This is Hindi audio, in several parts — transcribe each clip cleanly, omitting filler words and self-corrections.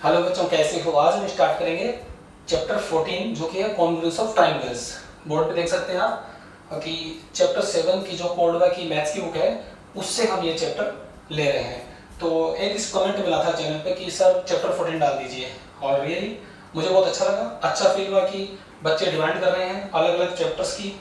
हेलो बच्चों, कैसे हो? आज हम स्टार्ट करेंगे चैप्टर 14 जो कि है कॉन्ग्रुएंस ऑफ ट्रायंगल्स। बोर्ड पे देख सकते हैं आप कि चैप्टर 7 की जो कोल्डवा की मैथ्स की बुक है उससे हम ये चैप्टर ले रहे हैं। तो एक इस कमेंट मिला था चैनल पे कि सर चैप्टर 14 डाल दीजिए, और रियली मुझे बहुत अच्छा लगा, अच्छा फील हुआ कि बच्चे डिमांड कर रहे हैं अलग अलग चैप्टर्स की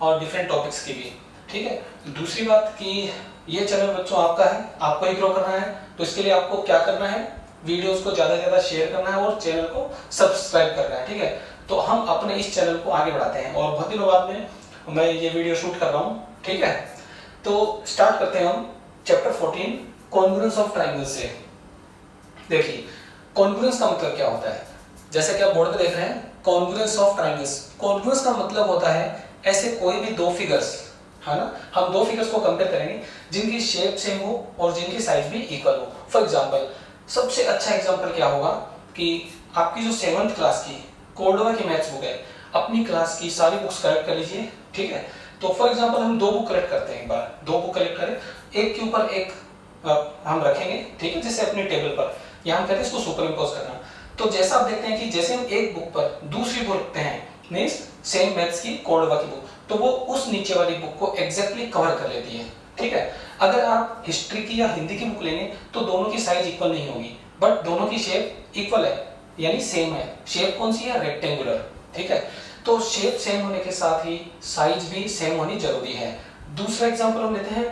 और डिफरेंट टॉपिक्स की भी। ठीक है, दूसरी बात कि ये चैनल बच्चों आपका है, आपको ही ग्रो करना है। तो इसके लिए आपको क्या करना है, वीडियोस को ज्यादा से ज्यादा शेयर करना है और चैनल को सब्सक्राइब करना है। ठीक है, तो हम अपने इस चैनल को आगे बढ़ाते हैं और बहुत दिनों बाद में मैं ये वीडियो शूट कर रहा हूँ। ठीक है, तो स्टार्ट करते हैं हम चैप्टर 14 कॉन्ग्रुएंस ऑफ ट्रायंगल से। देखिए कॉन्ग्रुएंस का मतलब क्या होता है, जैसे कि आप बोर्ड पे देख रहे हैं कॉन्ग्रुएंस ऑफ ट्रायंगल्स। कॉन्ग्रुएंस का मतलब होता है ऐसे कोई भी दो फिगर्स, है ना, हम दो फिगर्स को कंपेयर करेंगे जिनकी शेप सेम हो और जिनकी साइज भी इक्वल हो। फॉर एग्जांपल, सबसे अच्छा एग्जांपल क्या होगा कि आपकी जो 7th क्लास की कोल्डवा की मैथ्स बुक है, अपनी क्लास की सारी बुक्स कलेक्ट कर लीजिए। ठीक है, तो फॉर एग्जांपल हम दो बुक कलेक्ट करते हैं, एक बार दो बुक कलेक्ट करें, एक के ऊपर एक हम रखेंगे। ठीक है, जैसे अपने टेबल पर यहाँ हम कहते हैं इसको सुपर इम्पोज करना। तो जैसा आप देखते हैं कि जैसे हम एक बुक पर दूसरी बुक रखते हैं, मीन्स सेम मैथ्स की कोल्डवा की बुक, तो वो उस नीचे वाली बुक को एग्जैक्टली कवर कर लेती है। ठीक है, अगर आप हिस्ट्री की या हिंदी की बुक लेंगे तो दोनों की साइज इक्वल नहीं होगी, बट दोनों की शेप इक्वल है, यानी सेम है। शेप कौन सी है? रेक्टेंगुलर। ठीक है, तो शेप सेम होने के साथ ही साइज भी सेम होनी जरूरी है। दूसरा एग्जांपल हम लेते हैं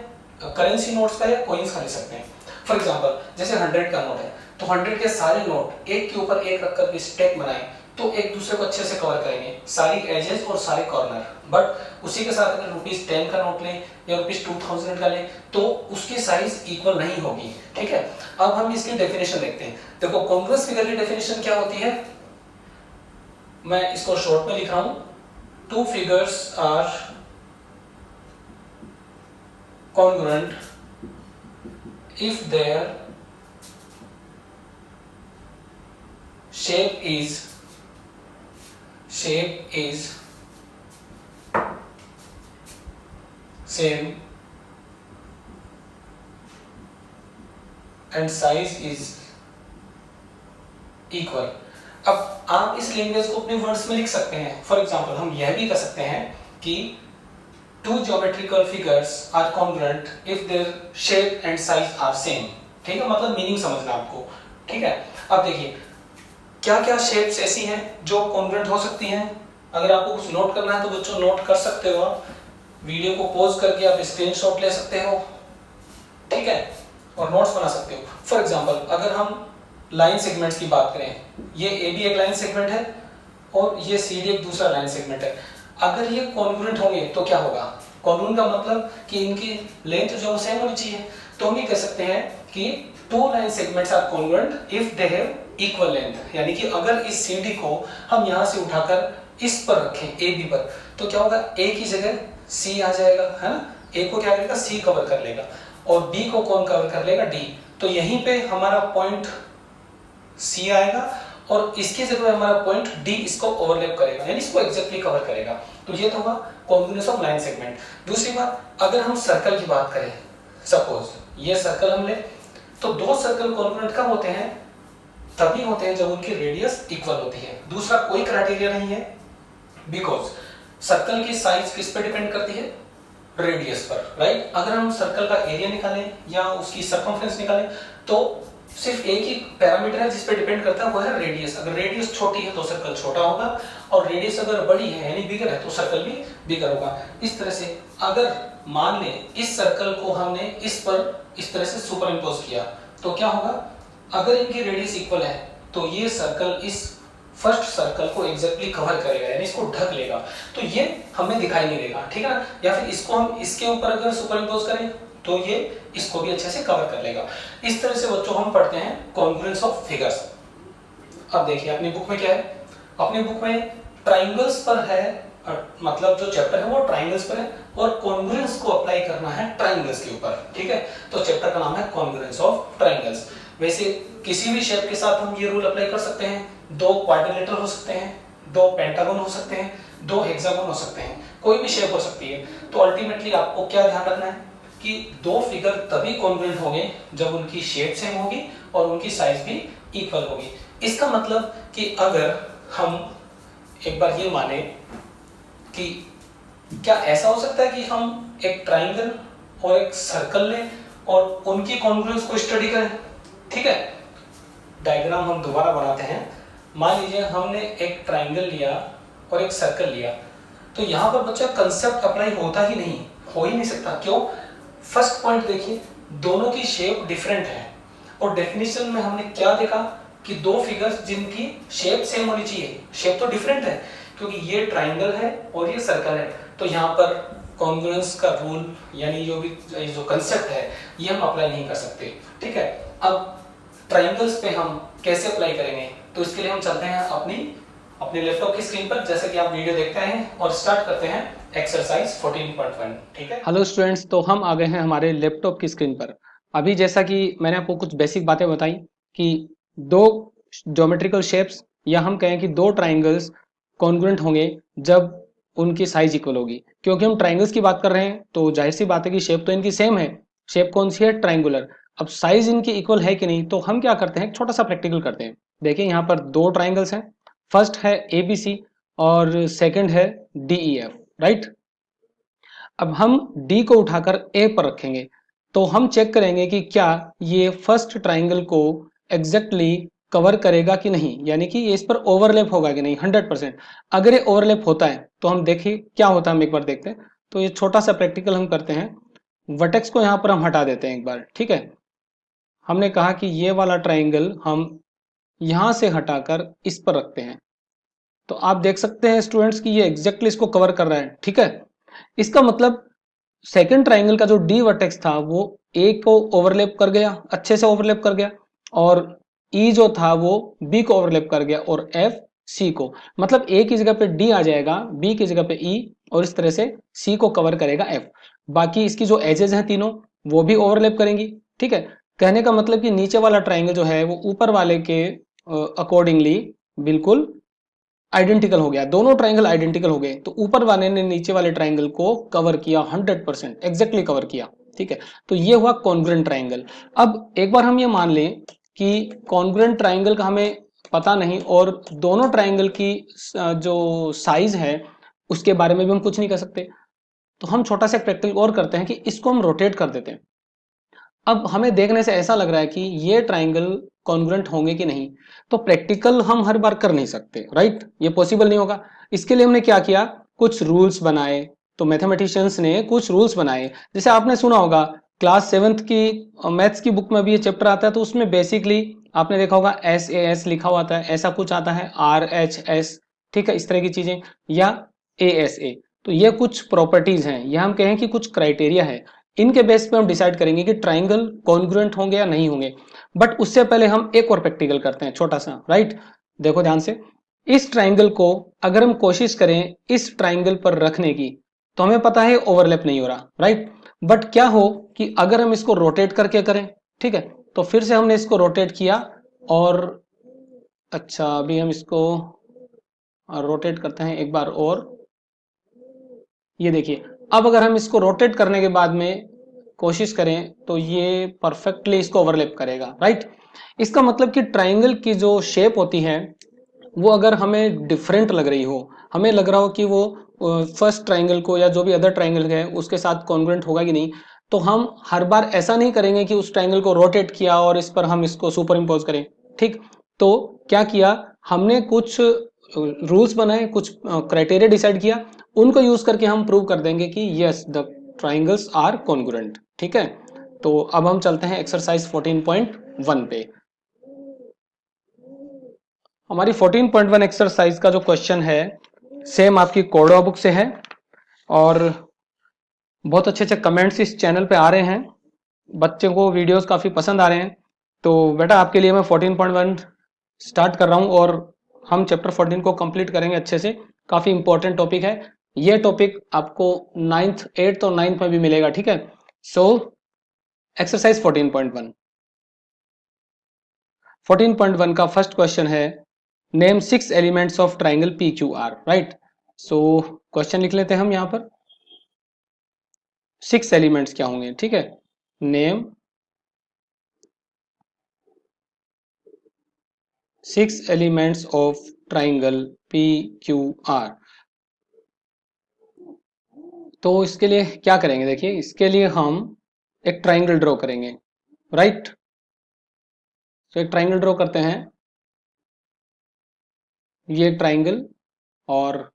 करेंसी नोट्स का या कॉइन्स का ले सकते हैं। फॉर एग्जांपल जैसे 100 का नोट है, तो 100 के सारे नोट एक के ऊपर एक रखकर स्टैक बनाए तो एक दूसरे को अच्छे से कवर करेंगे, सारी एजेस और सारे कॉर्नर। बट उसी के साथ अगर ₹10 का नोट लें या ₹2000 का लें तो उसकी साइज इक्वल नहीं होगी। ठीक है, अब हम इसकी डेफिनेशन देखते हैं। देखो कॉन्ग्रुएंस फिगर की डेफिनेशन क्या होती है, मैं इसको शॉर्ट में लिख रहा हूं, two figures are congruent if their shape is same and size is equal। अब आप इस लैंग्वेज को अपने वर्ड्स में लिख सकते हैं। फॉर एग्जांपल हम यह भी कर सकते हैं कि two geometrical figures are congruent if their shape and size are same। ठीक है, मतलब मीनिंग समझना आपको। ठीक है, अब देखिए क्या क्या शेप्स ऐसी हैं जो कॉन्ग्रुएंट हो सकती हैं। अगर आपको कुछ नोट करना है तो बच्चों नोट कर सकते हो, आप वीडियो को पॉज करके आप स्क्रीनशॉट ले सकते हो। ठीक है, और नोट्स बना सकते हो। फॉर एग्जांपल अगर हम लाइन सेगमेंट्स की बात करें, ये ए बी एक लाइन सेगमेंट है और ये सी डी एक दूसरा लाइन सेगमेंट है। अगर ये कॉन्ग्रुएंट होंगे तो क्या होगा? कॉन्ग्रुएंट का मतलब कि इनकी लेंथ जो सेम होनी चाहिए। तो हम ये कह सकते हैं कि two line segments are congruent if they have equal length. यानी कि अगर इस सीडी को हम यहां से उठाकर इस पर रखें ए बी पर, तो क्या होगा, ए की जगह सी आ जाएगा, है ना। ए को क्या करेगा? सी कवर कर लेगा, और बी को कौन कवर कर लेगा? डी। तो यहीं पे हमारा पॉइंट सी आएगा और इसकी जगह हमारा पॉइंट डी इसको ओवरलैप करेगा, यानी इसको एग्जैक्टली कवर करेगा। तो ये तो होगा कॉन्ग्रुएंस ऑफ लाइन सेगमेंट। दूसरी बात, अगर हम सर्कल की बात करें, सपोज ये सर्कल हम ले, तो दो सर्कल कॉन्ग्रुएंट कब होते हैं? तभी होते हैं जब उनकी रेडियस इक्वल होती है। दूसरा कोई क्राइटेरिया नहीं है, बिकॉज सर्कल की साइज किस पे डिपेंड करती है? रेडियस पर, राइट। अगर हम सर्कल का एरिया निकालें या उसकी सर्कमफ्रेंस निकालें तो सिर्फ एक ही पैरामीटर है जिस पे डिपेंड करता है, वो है रेडियस। अगर रेडियस छोटी है तो सर्कल छोटा होगा, और रेडियस अगर बड़ी है यानी बिगर है तो सर्कल भी बिगर होगा। इस तरह से अगर मान लें इस सर्कल को हमने इस पर इस तरह से सुपर इम्पोज किया तो क्या होगा? अगर इनकी रेडियस इक्वल है तो ये सर्कल इस फर्स्ट सर्कल को एग्जैक्टली कवर करेगा, यानी इसको ढक लेगा, तो ये हमें दिखाई नहीं देगा। ठीक है ना। या फिर इसको हम इसके ऊपर अगर सुपर इम्पोज करें तो ये इसको भी अच्छे से कवर कर लेगा। इस तरह से बच्चों हम पढ़ते हैं कॉन्ग्रुएंस ऑफ फिगर्स। अब देखिए अपनी बुक में क्या है, अपनी बुक में ट्राइंगल्स पर है, मतलब जो चैप्टर है वो ट्राइंगल्स पर है और कॉन्ग्रुएंस को अप्लाई करना है ट्राइंगल्स के ऊपर। ठीक है, तो चैप्टर का नाम है कॉन्ग्रुएंस ऑफ ट्राइंगल्स। वैसे किसी भी शेप के साथ हम ये रूल अप्लाई कर सकते हैं। दो क्वाड्रिलेटरल हो सकते हैं, दो पेंटागन हो सकते हैं, दो हेक्सागन हो सकते हैं, कोई भी शेप हो सकती है। तो अल्टीमेटली आपको क्या ध्यान रखना है कि दो फिगर तभी कॉन्ग्रुएंट होंगे जब उनकी शेप सेम होगी और उनकी साइज भी इक्वल होगी। इसका मतलब कि अगर हम एक बार ये माने कि क्या ऐसा हो सकता है कि हम एक ट्राइंगल और एक सर्कल लें और उनकी कॉन्ग्रुएंस को स्टडी करें। ठीक है, डायग्राम हम दोबारा बनाते हैं। मान लीजिए हमने एक ट्राइंगल लिया और एक सर्कल लिया, तो यहाँ पर बच्चा कंसेप्ट अप्लाई होता ही नहीं, हो ही नहीं सकता। क्यों? फर्स्ट पॉइंट देखिए, दोनों की शेप डिफरेंट है और डेफिनेशन में हमने क्या देखा कि दो फिगर्स जिनकी शेप सेम होनी चाहिए, शेप तो डिफरेंट है क्योंकि ये ट्राइंगल है और ये सर्कल है, तो यहाँ पर कॉन्ग्रुएंस का रूल यानी जो कंसेप्ट है ये हम अप्लाई नहीं कर सकते। ठीक है, अब ट्राइंगल्स पे हम कैसे अप्लाई करेंगे, तो इसके लिए हम चलते हैं अपने लैपटॉप की स्क्रीन पर, जैसे कि आप वीडियो देखते हैं, और स्टार्ट करते हैं एक्सरसाइज 14.1। ठीक है, हेलो स्टूडेंट्स, तो हम आ गए हैं हमारे लैपटॉप की स्क्रीन पर। अभी जैसा कि मैंने आपको कुछ बेसिक बातें बताई कि दो ज्योमेट्रिकल शेप्स या हम कहें कि दो ट्राइंगल्स कॉन्ग्रुएंट होंगे जब उनकी साइज इक्वल होगी। क्योंकि हम ट्राइंगल्स की बात कर रहे हैं तो जाहिर सी बात है कि शेप तो इनकी सेम है। शेप कौन सी है? ट्राइंगुलर। अब साइज इनकी इक्वल है कि नहीं, तो हम क्या करते हैं, छोटा सा प्रैक्टिकल करते हैं। देखिए यहाँ पर दो ट्राइंगल्स हैं, फर्स्ट है ABC और सेकंड है DEF, राइट। अब हम D को उठाकर A पर रखेंगे तो हम चेक करेंगे कि क्या ये फर्स्ट ट्राइंगल को एग्जैक्टली कवर करेगा कि नहीं, यानी कि ये इस पर ओवरलैप होगा कि नहीं 100%। अगर ये ओवरलैप होता है तो हम देखिए क्या होता है, हम एक बार देखते हैं। तो ये छोटा सा प्रैक्टिकल हम करते हैं, वर्टेक्स को यहाँ पर हम हटा देते हैं एक बार। ठीक है, हमने कहा कि ये वाला ट्राइंगल हम यहां से हटाकर इस पर रखते हैं, तो आप देख सकते हैं स्टूडेंट्स कि ये एग्जैक्टली इसको कवर कर रहा है। ठीक है, इसका मतलब सेकंड ट्राइंगल का जो डी वर्टेक्स था वो ए को ओवरलैप कर गया, अच्छे से ओवरलैप कर गया, और ई जो था वो बी को ओवरलैप कर गया, और एफ सी को। मतलब ए की जगह पे डी आ जाएगा, बी की जगह पे ई, और इस तरह से सी को कवर करेगा एफ। बाकी इसकी जो एजेस हैं तीनों वो भी ओवरलैप करेंगी। ठीक है, कहने का मतलब कि नीचे वाला ट्राइंगल जो है वो ऊपर वाले के अकॉर्डिंगली बिल्कुल आइडेंटिकल हो गया, दोनों ट्राइंगल आइडेंटिकल हो गए, तो ऊपर वाले ने नीचे वाले ट्राइंगल को कवर किया, 100% एग्जैक्टली कवर किया। ठीक है, तो ये हुआ कॉन्ग्रुएंट ट्राइंगल। अब एक बार हम ये मान लें कि कॉन्ग्रुएंट ट्राइंगल का हमें पता नहीं और दोनों ट्राइंगल की जो साइज है उसके बारे में भी हम कुछ नहीं कर सकते, तो हम छोटा सा प्रैक्टिकल और करते हैं कि इसको हम रोटेट कर देते हैं। अब हमें देखने से ऐसा लग रहा है कि ये ट्राइंगल कॉन्ग्रुएंट होंगे कि नहीं, तो प्रैक्टिकल हम हर बार कर नहीं सकते, राइट, ये पॉसिबल नहीं होगा। इसके लिए हमने क्या किया, कुछ रूल्स बनाए। तो मैथमेटिशियंस ने कुछ रूल्स बनाए, जैसे आपने सुना होगा क्लास 7th की मैथ्स की बुक में भी ये चैप्टर आता है, तो उसमें बेसिकली आपने देखा होगा SAS लिखा हुआ आता है, ऐसा कुछ आता है RHS। ठीक है, इस तरह की चीजें, या ASA। तो ये कुछ प्रॉपर्टीज हैं, या हम कहें कि कुछ क्राइटेरिया है, इनके बेस पे हम डिसाइड करेंगे कि ट्राइंगल कॉन्ग्रुएंट होंगे या नहीं होंगे। बट उससे पहले हम एक और प्रैक्टिकल करते हैं छोटा सा, राइट। देखो ध्यान से, इस ट्राइंगल को अगर हम कोशिश करें इस ट्राइंगल पर रखने की, तो हमें पता है ओवरलैप नहीं हो रहा, राइट। बट क्या हो कि अगर हम इसको रोटेट करके करें, ठीक है, तो फिर से हमने इसको रोटेट किया, और अच्छा अभी हम इसको रोटेट करते हैं एक बार और। ये देखिए, अब अगर हम इसको रोटेट करने के बाद में कोशिश करें तो ये परफेक्टली इसको ओवरलैप करेगा, राइट। इसका मतलब कि ट्राइंगल की जो शेप होती है वो अगर हमें डिफरेंट लग रही हो, हमें लग रहा हो कि वो फर्स्ट ट्राइंगल को या जो भी अदर ट्राइंगल है उसके साथ कॉन्ग्रुएंट होगा कि नहीं, तो हम हर बार ऐसा नहीं करेंगे कि उस ट्राइंगल को रोटेट किया और इस पर हम इसको सुपर इम्पोज करें। ठीक, तो क्या किया हमने, कुछ रूल्स बनाए, कुछ क्राइटेरिया डिसाइड किया, उनको यूज करके हम प्रूव कर देंगे कि yes the triangles are congruent. ठीक है, तो अब हम चलते हैं एक्सरसाइज 14.1 पे। हमारी 14.1 एक्सरसाइज का जो क्वेश्चन है सेम आपकी कोडवा बुक से है, और बहुत अच्छे अच्छे कमेंट्स इस चैनल पे आ रहे हैं, बच्चों को वीडियोस काफ़ी पसंद आ रहे हैं। तो बेटा आपके लिए मैं 14.1 स्टार्ट कर रहा हूँ, और हम चैप्टर 14 को कंप्लीट करेंगे अच्छे से। काफ़ी इंपॉर्टेंट टॉपिक है ये, टॉपिक आपको 9th 8th और 9th में भी मिलेगा। ठीक है, सो एक्सरसाइज 14.1 14.1 का फर्स्ट क्वेश्चन है, name 6 elements of triangle PQR, right. So question लिख लेते हैं हम यहाँ पर, 6 एलिमेंट्स क्या होंगे। ठीक है, name 6 elements of triangle P Q R. तो इसके लिए क्या करेंगे, देखिए इसके लिए हम एक ट्राइंगल ड्रॉ करेंगे, राइट। तो एक ट्राइंगल ड्रॉ करते हैं, ये ट्राइंगल, और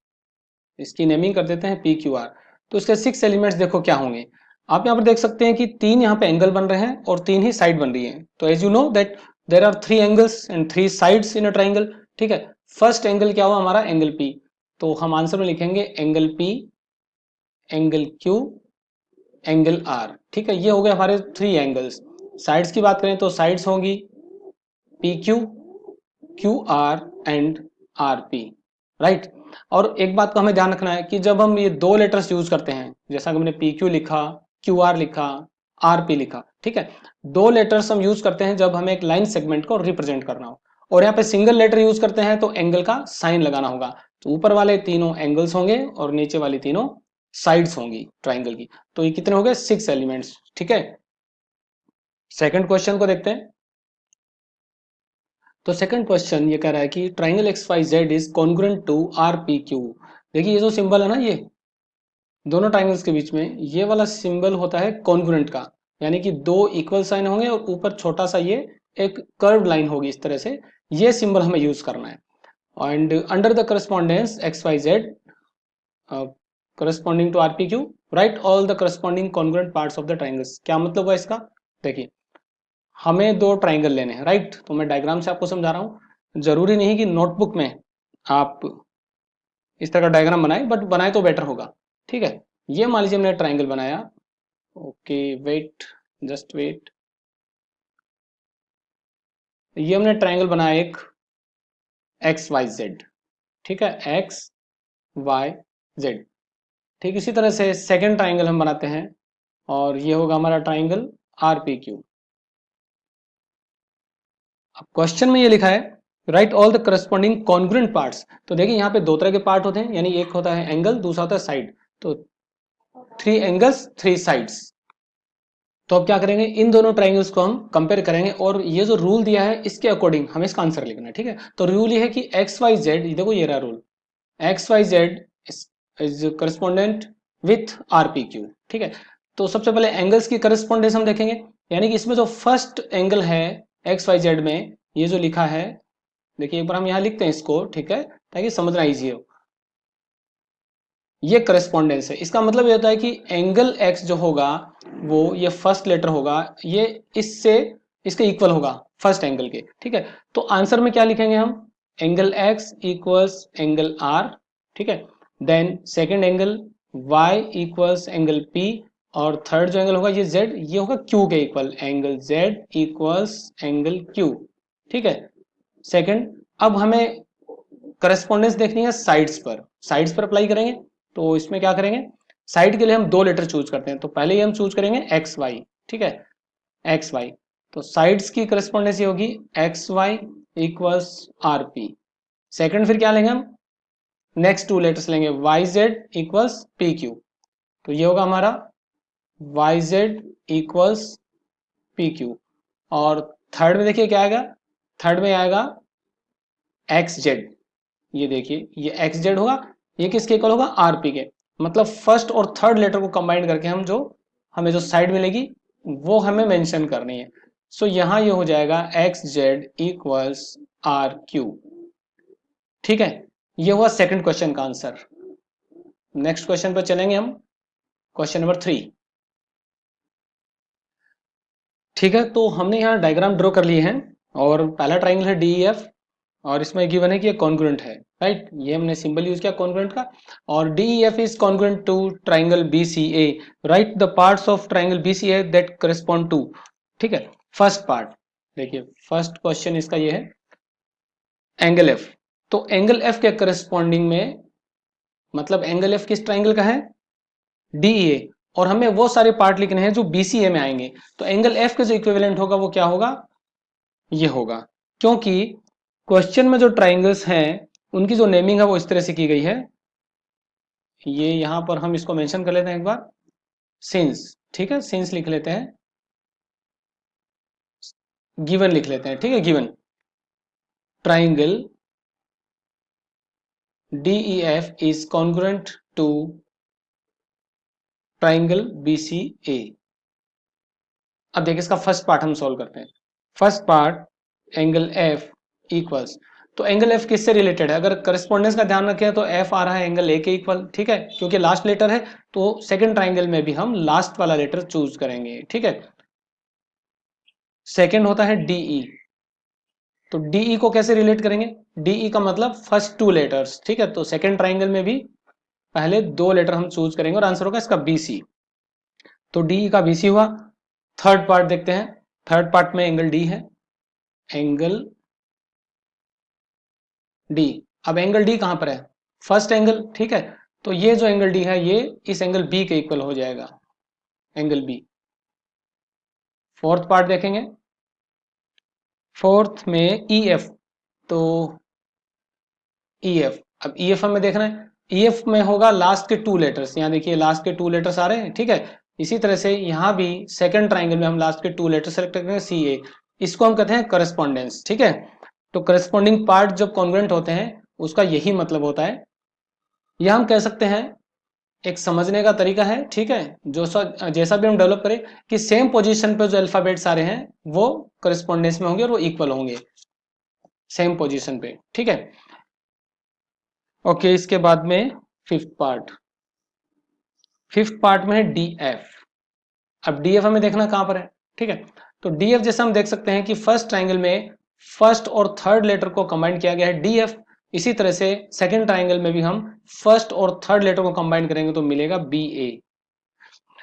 इसकी नेमिंग कर देते हैं पी क्यू आर। तो इसके 6 एलिमेंट्स देखो क्या होंगे। आप यहाँ पर देख सकते हैं कि 3 यहाँ पे एंगल बन रहे हैं और 3 ही साइड बन रही है। तो as you know that there are 3 angles and 3 sides in a triangle, ठीक है। फर्स्ट एंगल क्या हुआ हमारा, एंगल पी। तो हम आंसर में लिखेंगे angle P, angle Q, angle R, ठीक है। ये हो गए हमारे 3 एंगल्स। साइड्स की बात करें तो साइड्स होंगी P Q, Q R and R P, right. और एक बात को हमें ध्यान रखना है कि जब हम ये दो लेटर्स यूज करते हैं, जैसा कि हमने पी क्यू लिखा, क्यू आर लिखा, आर पी लिखा, ठीक है, दो लेटर्स हम यूज करते हैं जब हमें एक लाइन सेगमेंट को रिप्रेजेंट करना हो। और यहाँ पे सिंगल लेटर यूज करते हैं तो एंगल का साइन लगाना होगा। तो ऊपर वाले तीनों एंगल्स होंगे और नीचे वाली तीनों साइड्स होंगी ट्राइंगल की। तो ये कितने हो गए, 6 एलिमेंट्स, ठीक है। सेकंड क्वेश्चन को देखते हैं। तो सेकंड क्वेश्चन ये कह रहा है कि triangle X Y Z is congruent to R P Q. देखिए ये जो सिंबल है ना, ये दोनों ट्राइंगल्स के बीच में ये वाला सिंबल होता है कॉन्ग्रुएंट का, यानी कि दो इक्वल साइन होंगे और ऊपर छोटा सा ये एक कर्व लाइन होगी इस तरह से। ये सिंबल हमें यूज करना है। And under the correspondence X Y Z corresponding to R P Q, right all the corresponding congruent parts of the triangles. क्या मतलब हुआ इसका, देखिए हमें दो ट्राइंगल लेने हैं, राइट। तो मैं डायग्राम से आपको समझा रहा हूँ। जरूरी नहीं कि नोटबुक में आप इस तरह का डायग्राम बनाए, बट बनाए तो बेटर होगा, ठीक है। ये मान लीजिए हमने ट्राइंगल बनाया, ओके वेट, जस्ट वेट। ये हमने ट्राइंगल बनाया एक एक्स वाई जेड, ठीक है, एक्स वाई जेड। ठीक इसी तरह से सेकेंड ट्राइंगल हम बनाते हैं और ये होगा हमारा ट्राइंगल आर पी क्यू। अब क्वेश्चन में ये लिखा है right all the corresponding congruent parts. तो देखिए यहाँ पे दो तरह के पार्ट होते हैं, यानी एक होता है एंगल, दूसरा होता है साइड। तो 3 एंगल्स 3 साइड्स। तो अब क्या करेंगे, इन दोनों ट्राइंगल्स को हम कंपेयर करेंगे और ये जो रूल दिया है इसके अकॉर्डिंग हमें इसका आंसर लिखना है, ठीक है। तो रूल ये है कि एक्स वाई जेड, देखो ये रहा rule, X Y Z is correspondent with R P Q, ठीक है। तो सबसे पहले एंगल्स की करस्पॉन्डेंस हम देखेंगे, यानी कि इसमें जो फर्स्ट एंगल है एक्स वाई जेड में, ये जो लिखा है, देखिए एक बार हम यहाँ लिखते हैं इसको, ठीक है, ताकि समझना इजी हो। ये करस्पॉन्डेंस है, इसका मतलब ये होता है कि एंगल एक्स जो होगा वो ये फर्स्ट लेटर होगा, ये इससे इसके इक्वल होगा फर्स्ट एंगल के, ठीक है। तो आंसर में क्या लिखेंगे हम, angle X equals angle R, ठीक है। Then second angle Y equals angle P, और थर्ड जो एंगल होगा ये जेड, ये होगा क्यू के equal, angle Z equals angle Q, ठीक है। सेकंड, अब हमें करस्पॉन्डेंस देखनी है साइड्स पर अप्लाई करेंगे। तो इसमें क्या करेंगे, साइड के लिए हम दो लेटर चूज करते हैं। तो पहले ही हम चूज करेंगे एक्स वाई, ठीक है, एक्स वाई। तो साइड्स की करस्पॉन्डेंस ये होगी X Y equals R P. Second फिर क्या लेंगे हम, नेक्स्ट टू लेटर्स लेंगे Y Z equals P Q. तो ये होगा हमारा Y Z equals P Q. और थर्ड में देखिए क्या आएगा, थर्ड में आएगा एक्स जेड। ये देखिए ये एक्स जेड होगा, ये किसके इक्वल होगा, आरपी के। मतलब फर्स्ट और थर्ड लेटर को कंबाइन करके हम जो हमें जो साइड मिलेगी वो हमें मेंशन करनी है। सो यहां ये हो जाएगा X Z equals R Q, ठीक है। ये हुआ सेकंड क्वेश्चन का आंसर। नेक्स्ट क्वेश्चन पर चलेंगे हम, क्वेश्चन नंबर 3, ठीक है। तो हमने यहाँ डायग्राम ड्रॉ कर लिए हैं और पहला ट्राइंगल है डी एफ, और इसमें गिवन है कि ये कॉन्ग्रुएंट है, राइट। ये हमने सिंबल यूज किया कॉन्ग्रुएंट का। और D F is congruent to triangle B C A, right the parts of triangle B C A that correspond to, ठीक है। फर्स्ट पार्ट देखिए, फर्स्ट क्वेश्चन इसका ये है एंगल एफ। तो एंगल एफ के करस्पॉन्डिंग में, मतलब एंगल एफ किस ट्राइंगल का है, डी ए, और हमें वो सारे पार्ट लिखने हैं जो बीसीए में आएंगे। तो एंगल एफ के जो इक्विवेलेंट होगा वो क्या होगा, ये होगा। क्योंकि क्वेश्चन में जो ट्राइंगल्स हैं उनकी जो नेमिंग है वो इस तरह से की गई है, ये यहां पर हम इसको मेंशन कर लेते हैं एक बार, सिंस, ठीक है, सिंस लिख लेते हैं, गिवन लिख लेते हैं, ठीक है, given. triangle DEF is congruent to triangle BCA। अब देखिए इसका फर्स्ट पार्ट हम सॉल्व करते हैं। First part angle F equals, तो एंगल F किससे रिलेटेड है? अगर करस्पॉन्डेंस का ध्यान रखें तो F आ रहा है एंगल A के इक्वल, ठीक है, क्योंकि लास्ट लेटर है तो सेकंड ट्राइंगल में भी हम लास्ट वाला लेटर चूज करेंगे, ठीक है। सेकंड होता है DE, तो DE को कैसे रिलेट करेंगे? DE का मतलब फर्स्ट टू लेटर्स, ठीक है, तो सेकंड ट्राइंगल में भी पहले दो लेटर हम चूज करेंगे और आंसर होगा इसका BC। तो DE का BC हुआ। थर्ड पार्ट देखते हैं। थर्ड पार्ट में एंगल D है, एंगल D। अब एंगल D कहां पर है? फर्स्ट एंगल, ठीक है, तो ये जो एंगल D है ये इस एंगल B के इक्वल हो जाएगा, एंगल B। फोर्थ पार्ट देखेंगे। फोर्थ में EF, तो EF, अब EF हमें देखना है, EF में होगा लास्ट के टू लेटर्स, यहाँ देखिए लास्ट के टू लेटर्स आ रहे हैं, ठीक है। इसी तरह से यहाँ भी सेकंड ट्राइंगल में हम लास्ट के टू लेटर सेलेक्ट करेंगे, CA। इसको हम कहते हैं करस्पॉन्डेंस, ठीक है। तो करस्पॉन्डिंग पार्ट जब कॉन्ग्रुएंट होते हैं उसका यही मतलब होता है। यह हम कह सकते हैं, एक समझने का तरीका है, ठीक है, जो जैसा भी हम डेवलप करें कि सेम पोजीशन पे जो अल्फाबेट्स आ रहे हैं वो करस्पॉन्डेंस में होंगे और वो इक्वल होंगे सेम पोजीशन पे, ठीक है। ओके, इसके बाद में फिफ्थ पार्ट। फिफ्थ पार्ट में है DF। अब DF हमें देखना कहां पर है, ठीक है, तो DF जैसा हम देख सकते हैं कि फर्स्ट ट्राइंगल में फर्स्ट और थर्ड लेटर को कंबाइन किया गया है DF। इसी तरह से सेकंड ट्राइंगल में भी हम फर्स्ट और थर्ड लेटर को कंबाइन करेंगे तो मिलेगा BA।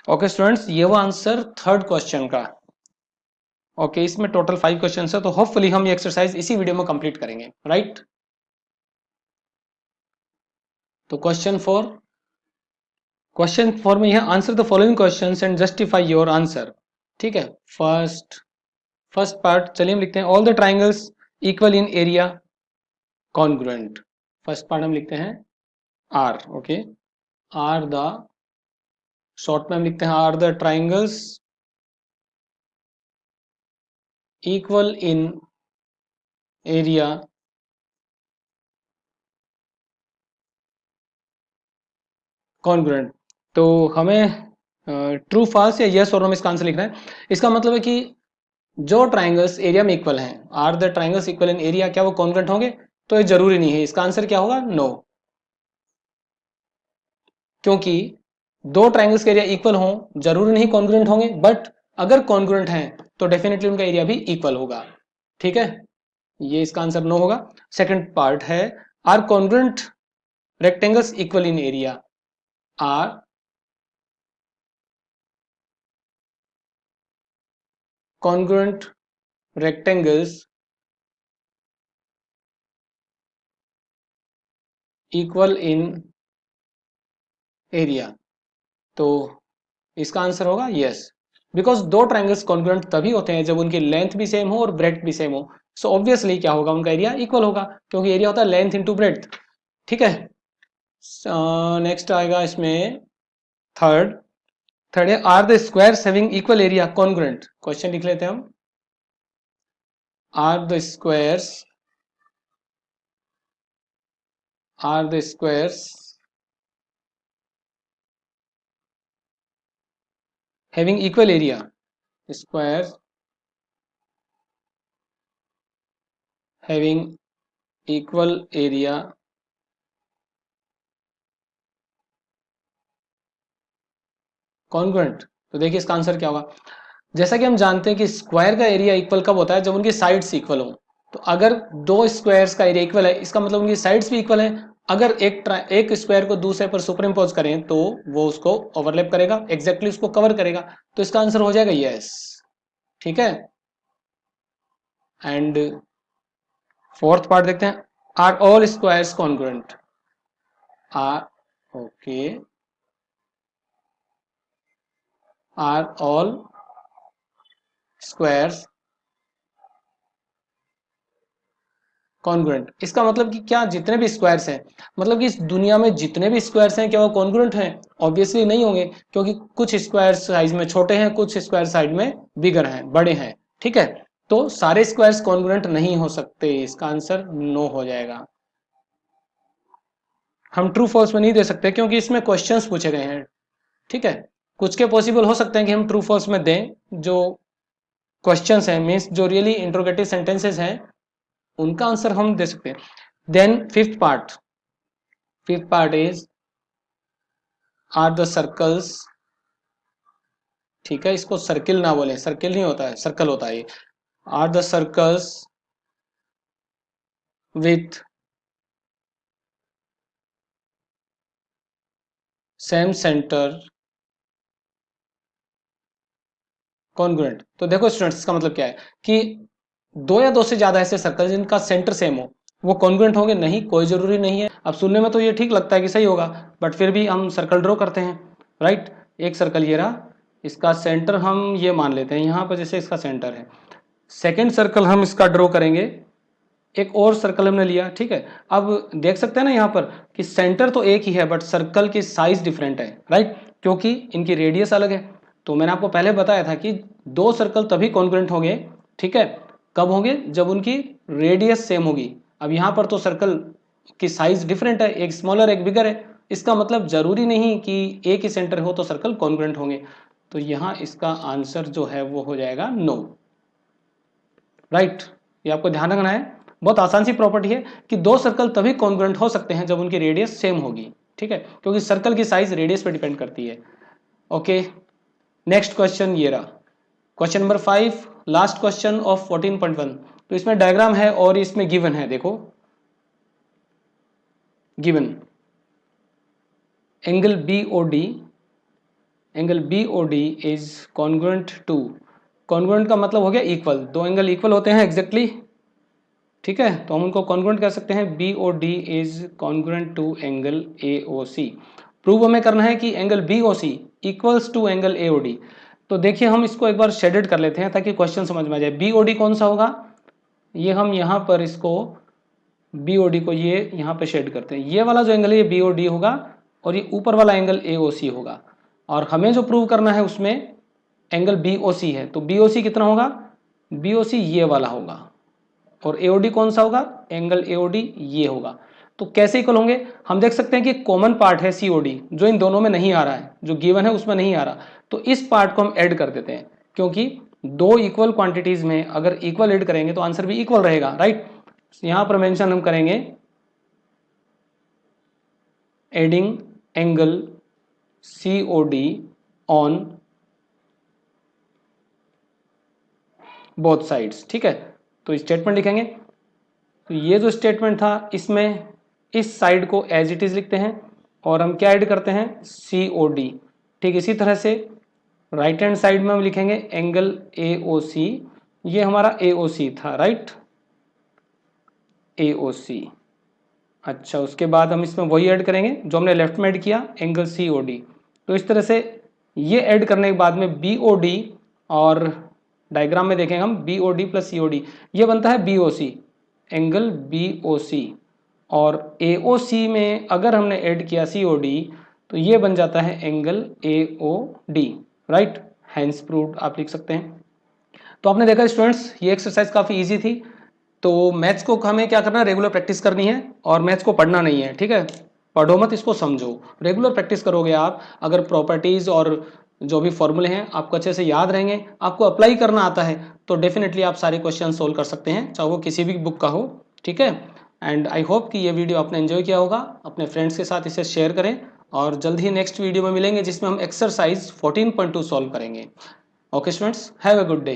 ओके स्टूडेंट्स, ये वो आंसर थर्ड क्वेश्चन का। ओके, इसमें टोटल 5 क्वेश्चन है, तो होपफुली हम ये एक्सरसाइज इसी वीडियो में कंप्लीट करेंगे, राइट। तो क्वेश्चन 4 में यह answer the following questions and justify your answer, ठीक है। फर्स्ट पार्ट चलिए हम लिखते हैं, all the triangles equal in area congruent. First part हम लिखते हैं are, okay, are the, short में हम लिखते हैं are the triangles equal in area congruent. तो हमें ट्रू फॉल्स या यस और नो में इसका आंसर लिखना है। इसका मतलब है कि जो ट्राइंगल्स एरिया में इक्वल हैं, are the triangles equal in area, क्या वो कॉन्ग्रुएंट होंगे? तो ये जरूरी नहीं है, इसका आंसर क्या होगा? नो। क्योंकि दो ट्राइंगल्स के एरिया इक्वल हों जरूरी नहीं कॉन्ग्रुएंट होंगे, बट अगर कॉन्ग्रुएंट हैं तो डेफिनेटली उनका एरिया भी इक्वल होगा, ठीक है। ये इसका आंसर नो होगा। सेकंड पार्ट है, are congruent rectangles equal in area, are congruent rectangles equal in area। तो इसका आंसर होगा यस, बिकॉज दो ट्राइंगल्स कॉन्ग्रुएंट तभी होते हैं जब उनकी लेंथ भी सेम हो और ब्रेड्थ भी सेम हो। सो ऑब्वियसली क्या होगा, उनका एरिया इक्वल होगा, क्योंकि एरिया होता है लेंथ इनटू ब्रेड्थ, ठीक है। नेक्स्ट आएगा इसमें थर्ड है, are the squares having equal area congruent. Question लिख लेते हैं हम, are the squares having equal area, squares having equal area congruent. तो देखिए इसका आंसर क्या होगा। जैसा कि हम जानते हैं कि स्क्वायर का एरिया इक्वल कब होता है, जब उनकी साइड्स इक्वल हो। तो अगर दो स्क्वायर्स का एरिया इक्वल है, इसका मतलब उनकी साइड्स भी इक्वल है। अगर एक स्क्वायर को दूसरे पर सुपर इम्पोज करें तो वो उसको ओवरलैप करेगा, एग्जैक्टली उसको कवर करेगा, तो इसका आंसर हो जाएगा यस, ठीक है। एंड फोर्थ पार्ट देखते हैं, are all squares congruent, are, okay, are all squares congruent. इसका मतलब कि क्या जितने भी स्क्वायर्स हैं, मतलब कि इस दुनिया में जितने भी स्क्वायर्स हैं क्या वो कॉन्ग्रुएंट हैं? ऑब्वियसली नहीं होंगे, क्योंकि कुछ स्क्वायर साइज में छोटे हैं, कुछ स्क्वायर साइज में बिगर हैं, बड़े हैं, ठीक है। तो सारे स्क्वायर्स कॉन्ग्रुएंट नहीं हो सकते, इसका आंसर नो हो जाएगा। हम ट्रू फॉल्स में नहीं दे सकते क्योंकि इसमें क्वेश्चंस पूछे गए हैं, ठीक है। कुछ के पॉसिबल हो सकते हैं कि हम ट्रू फॉल्स में दें, जो क्वेश्चंस हैं मीन्स जो रियली इंट्रोगेटिव सेंटेंसेस हैं उनका आंसर हम दे सकते हैं। Then fifth part is are the circles, ठीक है, इसको सर्किल ना बोले, सर्किल नहीं होता है, सर्कल होता है ये। Are the circles with same centre congruent. तो देखो स्टूडेंट्स, इसका मतलब क्या है कि दो या दो से ज्यादा ऐसे सर्कल जिनका सेंटर सेम हो वो कॉन्ग्रुएंट होंगे? नहीं, कोई जरूरी नहीं है। अब सुनने में तो ये ठीक लगता है कि सही होगा, बट फिर भी हम सर्कल ड्रॉ करते हैं, राइट। एक सर्कल ये रहा, इसका सेंटर हम ये मान लेते हैं यहाँ पर, जैसे इसका सेंटर है। सेकेंड सर्कल हम इसका ड्रॉ करेंगे, एक और सर्कल हमने लिया, ठीक है। अब देख सकते हैं ना यहाँ पर कि सेंटर तो एक ही है बट सर्कल की साइज डिफरेंट है, राइट, क्योंकि इनकी रेडियस अलग है। तो मैंने आपको पहले बताया था कि दो सर्कल तभी कॉन्ग्रुएंट होंगे, ठीक है, कब होंगे? जब उनकी रेडियस सेम होगी। अब यहाँ पर तो सर्कल की साइज डिफरेंट है, एक स्मॉलर एक बिगर है, इसका मतलब जरूरी नहीं कि एक ही सेंटर हो तो सर्कल कॉन्ग्रुएंट होंगे। तो यहाँ इसका आंसर जो है वो हो जाएगा नो, राइट। ये आपको ध्यान रखना है, बहुत आसान सी प्रॉपर्टी है कि दो सर्कल तभी कॉन्ग्रुएंट हो सकते हैं जब उनकी रेडियस सेम होगी, ठीक है, क्योंकि सर्कल की साइज रेडियस पे डिपेंड करती है। ओके, नेक्स्ट क्वेश्चन ये रहा, question number 5, last question of 14.1। तो इसमें डायग्राम है और इसमें गिवन है, देखो given angle BOD is congruent to, congruent का मतलब हो गया इक्वल, दो एंगल इक्वल होते हैं एग्जैक्टली, ठीक है, तो हम उनको कॉन्ग्रुएंट कर सकते हैं। BOD is congruent to angle AOC। Prove हमें करना है कि angle BOC equals to angle AOD। तो देखिए हम इसको एक बार शेडेड कर लेते हैं ताकि क्वेश्चन समझ में आ जाए। BOD कौन सा होगा, ये हम यहाँ पर इसको BOD को ये यहाँ पे शेड करते हैं, ये वाला जो एंगल है ये BOD होगा और ये ऊपर वाला एंगल AOC होगा। और हमें जो प्रूव करना है उसमें एंगल BOC है, तो BOC कितना होगा, BOC ये वाला होगा और AOD कौन सा होगा, एंगल AOD ये होगा। तो कैसे इक्वल होंगे, हम देख सकते हैं कि कॉमन पार्ट है COD जो इन दोनों में नहीं आ रहा है, जो गिवन है उसमें नहीं आ रहा, तो इस पार्ट को हम ऐड कर देते हैं, क्योंकि दो इक्वल क्वांटिटीज में अगर इक्वल ऐड करेंगे तो आंसर भी इक्वल रहेगा, राइट। यहां पर मेंशन हम करेंगे adding angle COD on both sides, ठीक है। तो स्टेटमेंट लिखेंगे, तो ये जो स्टेटमेंट था इसमें इस साइड को एज इट इज लिखते हैं और हम क्या ऐड करते हैं, COD, ठीक। इसी तरह से राइट हैंड साइड में हम लिखेंगे एंगल AOC, ये हमारा AOC था, राइट, AOC। अच्छा, उसके बाद हम इसमें वही ऐड करेंगे जो हमने लेफ्ट में ऐड किया, एंगल COD। तो इस तरह से ये ऐड करने के बाद में BOD, और डायग्राम में देखेंगे हम BOD प्लस COD, ये बनता है BOC, एंगल BOC। और AOC में अगर हमने ऐड किया COD तो ये बन जाता है angle AOD, right, hence proved आप लिख सकते हैं। तो आपने देखा स्टूडेंट्स ये एक्सरसाइज काफ़ी इजी थी। तो मैथ्स को हमें क्या करना है, रेगुलर प्रैक्टिस करनी है और मैथ्स को पढ़ना नहीं है, ठीक है, पढ़ो मत, इसको समझो। रेगुलर प्रैक्टिस करोगे आप, अगर प्रॉपर्टीज़ और जो भी फॉर्मूले हैं आपको अच्छे से याद रहेंगे, आपको अप्लाई करना आता है, तो डेफिनेटली आप सारे क्वेश्चन सोल्व कर सकते हैं, चाहे वो किसी भी बुक का हो, ठीक है। एंड आई होप कि ये वीडियो आपने एंजॉय किया होगा, अपने फ्रेंड्स के साथ इसे शेयर करें और जल्द ही नेक्स्ट वीडियो में मिलेंगे जिसमें हम एक्सरसाइज 14.2 सॉल्व करेंगे। Okay students, have a good day.